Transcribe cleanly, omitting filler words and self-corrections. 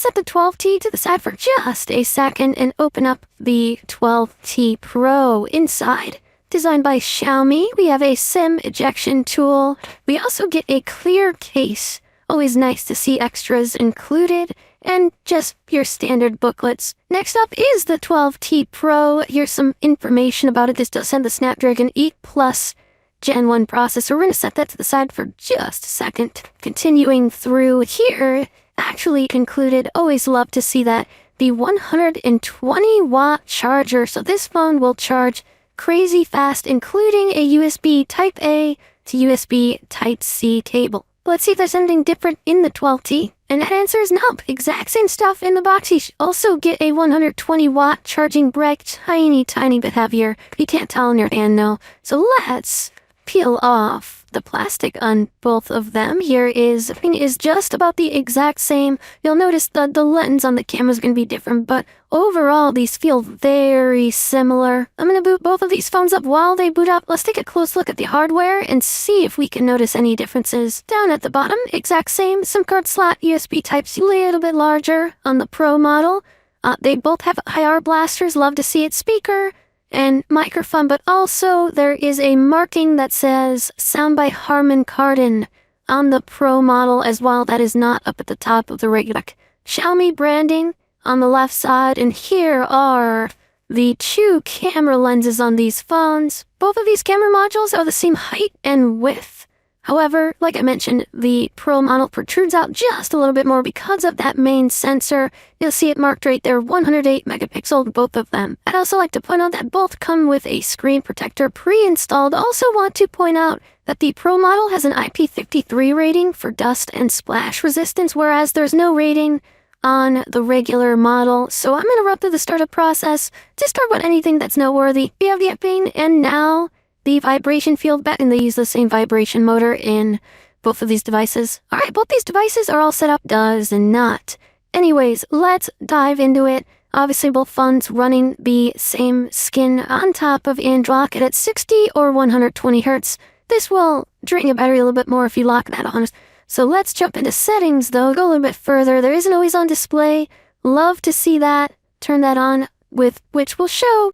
set the 12T to the side for just a second and open up the 12T Pro inside. Designed by Xiaomi, we have a SIM ejection tool. We also get a clear case. Always nice to see extras included, and just your standard booklets. Next up is the 12T Pro. Here's some information about it. This does have the Snapdragon 8 Plus Gen 1 processor. We're going to set that to the side for just a second. Continuing through here, actually included, always love to see that, the 120 watt charger. So this phone will charge crazy fast, including a USB Type-A to USB Type-C cable. Let's see if there's anything different in the 12T. And that answer is nope. Exact same stuff in the box. You also get a 120 watt charging brick, tiny bit heavier. You can't tell in your hand though. So let's peel off the plastic on both of them. Here is just about the exact same. You'll notice that the lens on the camera is going to be different, but overall these feel very similar. I'm going to boot both of these phones up. While they boot up, let's take a close look at the hardware and see if we can notice any differences. Down at the bottom, exact same SIM card slot, USB Type-C, a little bit larger on the Pro model. They both have IR blasters, love to see it, speaker and microphone, but also there is a marking that says Sound by Harman Kardon on the Pro model as well. That is not up at the top of the regular Xiaomi branding on the left side. And here are the two camera lenses on these phones. Both of these camera modules are the same height and width. However, like I mentioned, the Pro model protrudes out just a little bit more because of that main sensor. You'll see it marked right there, 108 megapixel, both of them. I'd also like to point out that both come with a screen protector pre-installed. Also want to point out that the Pro model has an IP53 rating for dust and splash resistance, whereas there's no rating on the regular model. So I'm going to run through the startup process to start with anything that's noteworthy. We have the ping, and now the vibration field back, and they use the same vibration motor in both of these devices. Alright, both these devices are all set up, does and not. Anyways, let's dive into it. Obviously, both phones running the same skin on top of Android at 60 or 120 Hertz. This will drain your battery a little bit more if you lock that on. So let's jump into settings though, go a little bit further. There is an always on display. Love to see that. Turn that on, with which will show